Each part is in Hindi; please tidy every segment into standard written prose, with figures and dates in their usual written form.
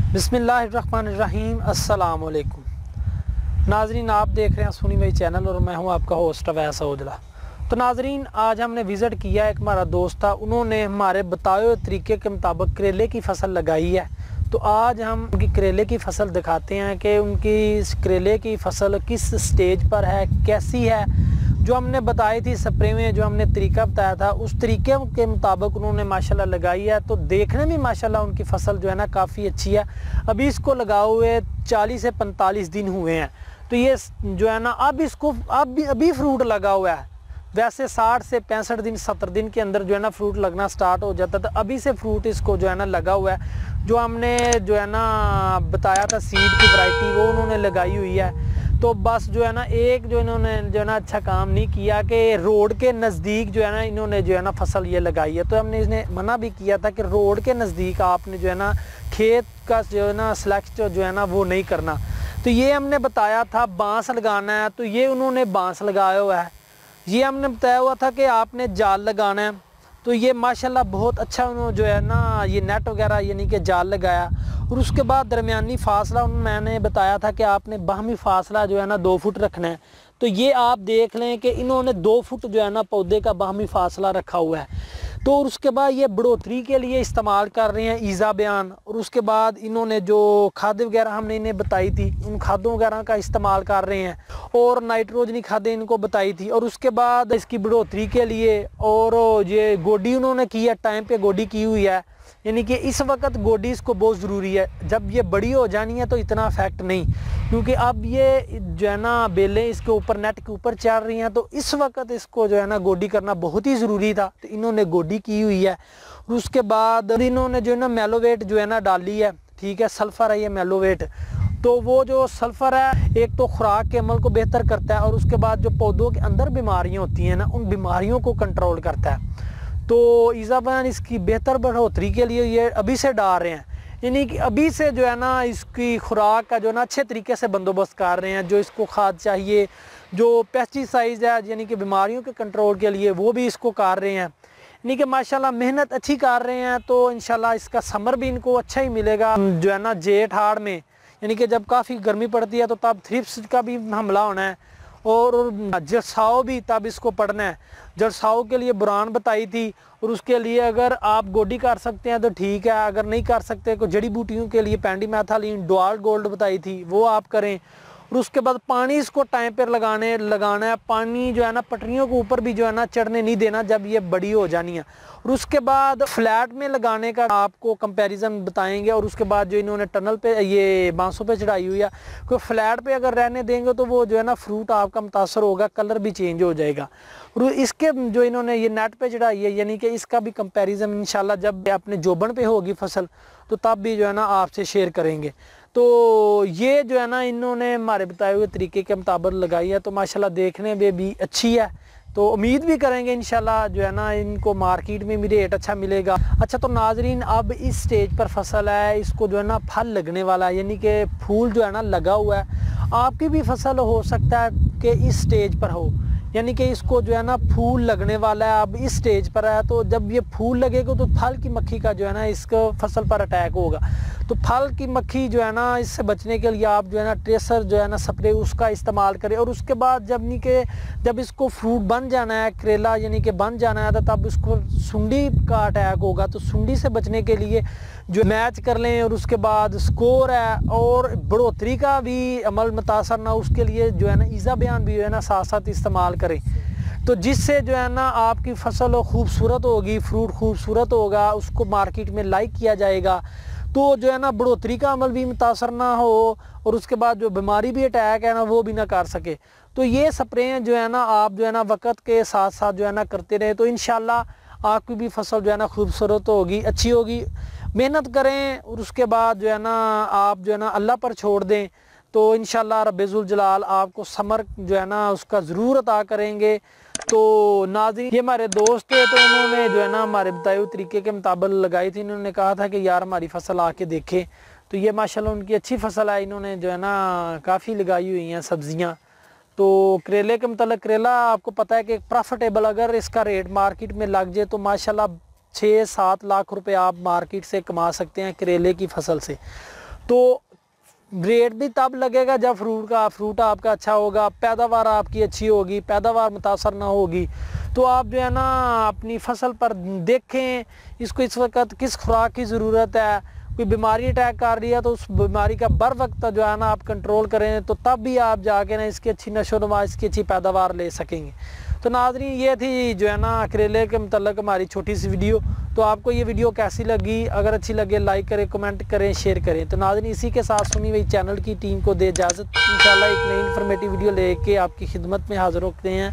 बिस्मिल्लाहिर्रहमानिर्रहीम अस्सलाम वालेकुम नाजरीन, आप देख रहे हैं सुनी भाई चैनल और मैं हूं आपका होस्ट अवैस औजला। तो नाजरीन, आज हमने विज़िट किया, एक हमारा दोस्त था, उन्होंने हमारे बताए हुए तरीके के मुताबिक करेले की फसल लगाई है। तो आज हम उनकी करेले की फसल दिखाते हैं कि उनकी करेले की फसल किस स्टेज पर है, कैसी है। जो हमने बताई थी स्प्रे में, जो हमने तरीका बताया था, उस तरीके के मुताबिक उन्होंने माशाल्लाह लगाई है। तो देखने में माशाल्लाह उनकी फसल जो है ना काफ़ी अच्छी है। अभी इसको लगाए हुए 40 से 45 दिन हुए हैं। तो ये जो है ना अब इसको अभी फ्रूट लगा हुआ है। वैसे 60 से 65 दिन 70 दिन के अंदर जो है ना फ्रूट लगना स्टार्ट हो जाता था। अभी से फ्रूट इसको जो है ना लगा हुआ है। जो हमने जो है ना बताया था सीड की वैरायटी, वो उन्होंने लगाई हुई है। तो बस जो है ना एक जो इन्होंने जो है ना अच्छा काम नहीं किया कि रोड के नज़दीक जो है ना इन्होंने जो है ना फसल ये लगाई है। तो हमने इसने मना भी किया था कि रोड के नज़दीक आपने जो है ना खेत का जो है ना सिलेक्ट जो है ना वो नहीं करना। तो ये हमने बताया था बांस लगाना है, तो ये उन्होंने बांस लगाया हुआ है। ये हमने बताया हुआ था कि आपने जाल लगाना है, तो ये माशाल्लाह बहुत अच्छा उन्होंने जो है ना ये नेट वगैरह यानी कि जाल लगाया। और उसके बाद दरमियानी फासला मैंने बताया था कि आपने बाहमी फासला जो है ना 2 फुट रखना है। तो ये आप देख लें कि इन्होंने 2 फुट जो है ना पौधे का बाहमी फासला रखा हुआ है। तो उसके बाद ये बढ़ोतरी के लिए इस्तेमाल कर रहे हैं ईज़ा बयान। और उसके बाद इन्होंने जो खाद वगैरह हमने इन्हें बताई थी, उन खादों वगैरह का इस्तेमाल कर रहे हैं और नाइट्रोजनी खादें इनको बताई थी। और उसके बाद इसकी बढ़ोतरी के लिए और ये गोडी उन्होंने की है, टाइम पे गोडी की हुई है। यानी कि इस वक्त गोडी इसको बहुत ज़रूरी है। जब ये बड़ी हो जानी है तो इतना इफेक्ट नहीं, क्योंकि अब ये जो है ना बेलें इसके ऊपर नेट के ऊपर चढ़ रही हैं। तो इस वक्त इसको जो है ना गोडी करना बहुत ही ज़रूरी था, तो इन्होंने गोडी की हुई है। और उसके बाद इन्होंने जो है ना मेलोवेट जो है ना डाली है, ठीक है, सल्फ़र है ये मेलोवेट। तो वो जो सल्फ़र है एक तो खुराक के अमल को बेहतर करता है और उसके बाद जो पौधों के अंदर बीमारियाँ होती हैं ना, उन बीमारियों को कंट्रोल करता है। तो ईज़ा बयान इसकी बेहतर बढ़ोतरी के लिए ये अभी से डाल रहे हैं, यानी कि अभी से जो है ना इसकी खुराक का जो है ना अच्छे तरीके से बंदोबस्त कर रहे हैं। जो इसको खाद चाहिए, जो पेस्टिसाइड है यानी कि बीमारियों के कंट्रोल के लिए, वो भी इसको कर रहे हैं। यानी कि माशाल्लाह मेहनत अच्छी कर रहे हैं। तो इंशाल्लाह इसका समर भी इनको अच्छा ही मिलेगा। जो है ना जेठ हाड़ में यानी कि जब काफ़ी गर्मी पड़ती है तो तब थ्रिप्स का भी हमला होना है और जरसाव भी तब इसको पड़ना है। जरसाव के लिए बुरान बताई थी और उसके लिए अगर आप गोडी कर सकते हैं तो ठीक है, अगर नहीं कर सकते तो जड़ी बूटियों के लिए पेंडीमेथालिन डुआल गोल्ड बताई थी, वो आप करें। और उसके बाद पानी इसको टाइम पर लगाना है। पानी जो है ना पटरियों के ऊपर भी जो है ना चढ़ने नहीं देना जब ये बड़ी हो जानी है। और उसके बाद फ्लैट में लगाने का आपको कंपैरिजन बताएंगे। और उसके बाद जो इन्होंने टनल पे ये बांसों पे चढ़ाई हुई है, कोई फ्लैट पे अगर रहने देंगे तो वो जो है ना फ्रूट आपका मुतासर होगा, कलर भी चेंज हो जाएगा। और इसके जो इन्होंने ये नेट पे चढ़ाई है, यानी कि इसका भी कंपैरिजन इंशाल्लाह जब अपने जोबन पे होगी फसल तो तब भी जो है ना आपसे शेयर करेंगे। तो ये जो है ना इन्होंने हमारे बताए हुए तरीके के मुताबिक लगाई है, तो माशाल्लाह देखने में भी अच्छी है। तो उम्मीद भी करेंगे इंशाल्लाह जो है ना इनको मार्केट में भी रेट अच्छा मिलेगा। अच्छा, तो नाजरीन अब इस स्टेज पर फसल है, इसको जो है ना फल लगने वाला है, यानी कि फूल जो है ना लगा हुआ है। आपकी भी फसल हो सकता है कि इस स्टेज पर हो, यानी कि इसको जो है ना फूल लगने वाला है, अब इस स्टेज पर है। तो जब ये फूल लगेगा तो फल की मक्खी का जो है ना इसको फसल पर अटैक होगा। तो फल की मक्खी जो है ना इससे बचने के लिए आप जो है ना ट्रेसर जो है ना स्प्रे उसका इस्तेमाल करें। और उसके बाद जब इसको फ्रूट बन जाना है, करेला यानी कि बन जाना है, तो तब इसको सुंडी का अटैक होगा। तो सुंडी से बचने के लिए जो मैच कर लें। और उसके बाद स्कोर है और बढ़ोतरी का भी अमल मुतासर ना, उसके लिए जो है ना ईज़ा बयान भी जो है ना साथ साथ इस्तेमाल करें। तो जिससे जो है ना आपकी फसल खूबसूरत होगी, फ्रूट खूबसूरत होगा, उसको मार्केट में लाइक किया जाएगा। तो जो है ना बढ़ोतरी का अमल भी मुतासर ना हो और उसके बाद जो बीमारी भी अटैक है ना वो भी ना कर सके। तो ये स्प्रे जो है ना आप जो है ना वक्त के साथ साथ जो है ना करते रहे, तो इंशाल्लाह आपकी भी फसल जो है ना खूबसूरत होगी, अच्छी होगी। मेहनत करें और उसके बाद जो है ना आप जो है ना अल्लाह पर छोड़ दें, तो इंशाल्लाह रब्बुल जलाल आपको समर जो है ना उसका ज़रूर अता करेंगे। तो नाज़रीन, ये हमारे दोस्त थे, तो उन्होंने जो है ना हमारे बताए हुए तरीके के मुताबिक लगाई थी। इन्होंने कहा था कि यार हमारी फसल आके देखें। तो ये माशाल्लाह उनकी अच्छी फसल है, इन्होंने जो है ना काफ़ी लगाई हुई हैं सब्ज़ियाँ। तो करेले के मतलब करेला आपको पता है कि प्रॉफिटेबल अगर इसका रेट मार्केट में लग जाए तो माशाल्लाह 6-7 लाख रुपए आप मार्केट से कमा सकते हैं करेले की फसल से। तो रेट भी तब लगेगा जब फ्रूट आपका अच्छा होगा, पैदावार आपकी अच्छी होगी, पैदावार मुतासर ना होगी। तो आप जो है ना अपनी फसल पर देखें इसको इस वक्त किस खुराक की ज़रूरत है, कोई बीमारी अटैक कर रही है तो उस बीमारी का बर वक्त जो है ना आप कंट्रोल करें, तो तब भी आप जाके ना इसकी अच्छी नशोनुमा, इसकी अच्छी पैदावार ले सकेंगे। तो नाज़रीन ये थी जो है ना करेले के मतलब हमारी छोटी सी वीडियो। तो आपको ये वीडियो कैसी लगी? अगर अच्छी लगे लाइक करें, कमेंट करें, शेयर करें। तो नाज़रीन इसी के साथ सुनी हुई चैनल की टीम को दे इजाज़त। इंशाल्लाह एक नई इन्फॉर्मेटिव वीडियो लेके आपकी खिदमत में हाजिर होते हैं।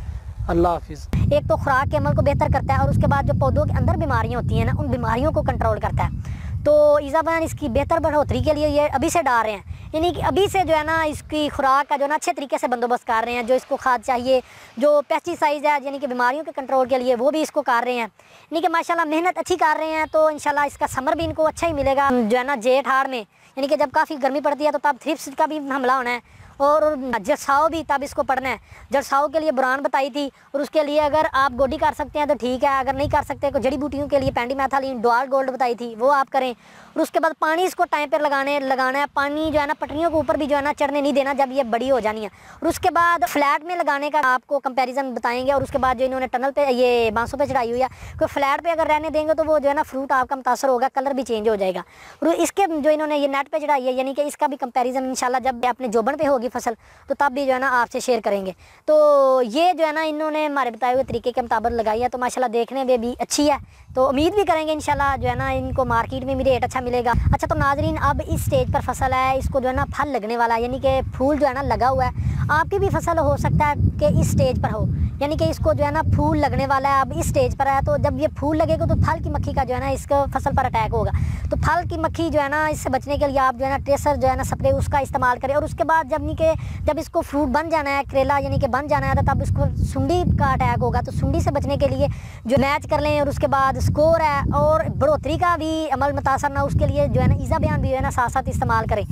अल्लाह हाफिज़। एक तो खुराक के अमल को बेहतर करता है और उसके बाद जो पौधों के अंदर बीमारियां होती हैं ना, उन बीमारियों को कंट्रोल करता है। तो ईज़ा बयान इसकी बेहतर बढ़ोतरी के लिए ये अभी से डाल रहे हैं, यानी कि अभी से जो है ना इसकी खुराक का जो ना अच्छे तरीके से बंदोबस्त कर रहे हैं। जो इसको खाद चाहिए, जो पेस्टिसाइड है यानी कि बीमारियों के कंट्रोल के लिए, वो भी इसको कर रहे हैं। यानी कि माशाल्लाह मेहनत अच्छी कर रहे हैं। तो इंशाल्लाह इसका समर भी इनको अच्छा ही मिलेगा। जो है ना जेठ हाड़ में यानी कि जब काफ़ी गर्मी पड़ती है तो तब थ्रिप्स का भी हमला होना है और जरसाव भी तब इसको पढ़ना है। जरसाव के लिए बुरान बताई थी और उसके लिए अगर आप गोडी कर सकते हैं तो ठीक है, अगर नहीं कर सकते तो जड़ी बूटियों के लिए पेंडीमेथालिन, डुआल गोल्ड बताई थी, वो आप करें। और उसके बाद पानी इसको टाइम पर लगाना है। पानी जो है ना पटरियों के ऊपर भी जो है ना चढ़ने नहीं देना जब ये बड़ी हो जानी है। और उसके बाद फ्लैट में लगाने का आपको कंपैरिजन बताएंगे। और उसके बाद जो इन्होंने टनल पे ये बांसों पे चढ़ाई हुई है, कोई फ्लैट पे अगर रहने देंगे तो वो जो है ना फ्रूट आपका मुतासर होगा, कलर भी चेंज हो जाएगा। और इसके जो इन्होंने ये नेट पे चढ़ाई है यानी कि इसका भी कंपैरिजन इंशाल्लाह जब अपने जोबन पे होगी फसल तो तब भी जो है ना आपसे शेयर करेंगे। तो ये जो है ना इन्होंने हमारे बताए हुए तरीके के मुताबिक लगाई है, तो माशाल्लाह देखने में भी अच्छी है। तो उम्मीद भी करेंगे इंशाल्लाह जो है ना इनको मार्केट में भी रेट अच्छा मिलेगा। अच्छा तो नाजरीन अब इस स्टेज पर फसल है, इसको जो है ना फल लगने वाला है, यानी कि फूल जो है ना लगा हुआ है। आपकी भी फसल हो सकता है कि इस स्टेज पर हो, यानी कि इसको जो है ना फूल लगने वाला है, अब इस स्टेज पर है। तो जब ये फूल लगेगा तो फल की मक्खी का जो है ना इसको फसल पर अटैक होगा। तो फल की मक्खी जो है ना इससे बचने के लिए आप जो है ना ट्रेसर जो है ना स्प्रे उसका इस्तेमाल करें। और उसके बाद जब इसको फ्रूट बन जाना है, करेला यानी कि बन जाना है, तो तब इसको सुंडी का अटैक होगा। तो सुंडी से बचने के लिए जो मैच कर लें। और उसके बाद स्कोर है और बढ़ोतरी का भी अमल मुतासर ना, उसके लिए जो है ना ईज़ा बयान भी जो है ना साथ साथ इस्तेमाल करें।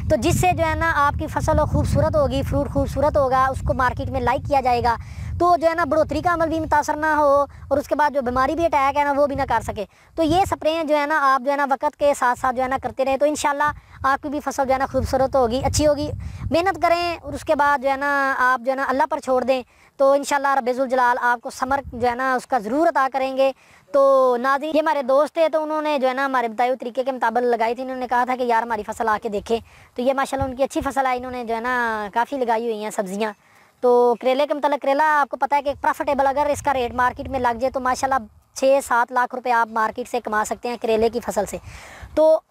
तो जिससे जो है ना आपकी फसल खूबसूरत होगी, फ्रूट खूबसूरत होगा, उसको मार्केट में लाइक किया जाएगा। तो जो है ना बढ़ोतरी का अमल भी मुतासर ना हो और उसके बाद जो बीमारी भी अटैक है ना वो भी ना कर सके। तो ये स्प्रे जो है ना आप जो है ना वक्त के साथ साथ जो है ना करते रहे, तो इंशाल्लाह आपकी भी फसल जो है ना खूबसूरत होगी, अच्छी होगी। मेहनत करें और उसके बाद जो है ना आप जो है ना अल्लाह पर छोड़ दें, तो इंशाल्लाह रब्बुल जलाल आपको समर जो है ना उसका ज़रूर अता करेंगे। तो नाज़रीन ये हमारे दोस्त थे, तो उन्होंने जो है ना हमारे बताए हुए तरीके के मुताबिक लगाई थी। इन्होंने कहा था कि यार हमारी फसल आके देखें। तो ये माशाल्लाह उनकी अच्छी फसल है, इन्होंने जो है ना काफ़ी लगाई हुई हैं सब्ज़ियाँ। तो करेले के मतलब करेला आपको पता है कि प्रॉफिटेबल अगर इसका रेट मार्केट में लग जाए तो माशाल्लाह 6-7 लाख रुपए आप मार्केट से कमा सकते हैं करेले की फसल से। तो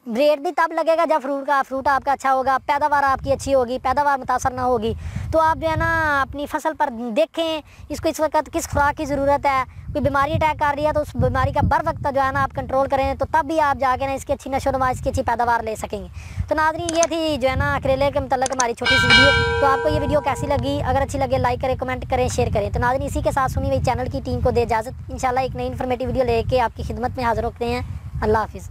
रेट भी तब लगेगा जब फ्रूट आपका अच्छा होगा, पैदावार आपकी अच्छी होगी, पैदावार मुतासर ना होगी। तो आप जो है ना अपनी फसल पर देखें इसको इस वक्त किस खुराक की ज़रूरत है, कोई बीमारी अटैक कर रही है तो उस बीमारी का बर वक्त जो है ना आप कंट्रोल करें, तो तब भी आप जाके ना इसकी अच्छी नशोनुमा, इसकी अच्छी पैदावार ले सकेंगे। तो नाज़रीन ये थी जो है ना करेले के मतलब हमारी छोटी सी वीडियो। तो आपको ये वीडियो कैसी लगी? अगर अच्छी लगे लाइक करें, कमेंट करें, शेयर करें। तो नाज़रीन इसी के साथ सुनी हुई चैनल की टीम को दे इजाज़त। इंशाल्लाह एक नई इन्फॉर्मेटिव वीडियो लेके आपकी खिदमत में हाजिर होते हैं। अल्लाह हाफिज़।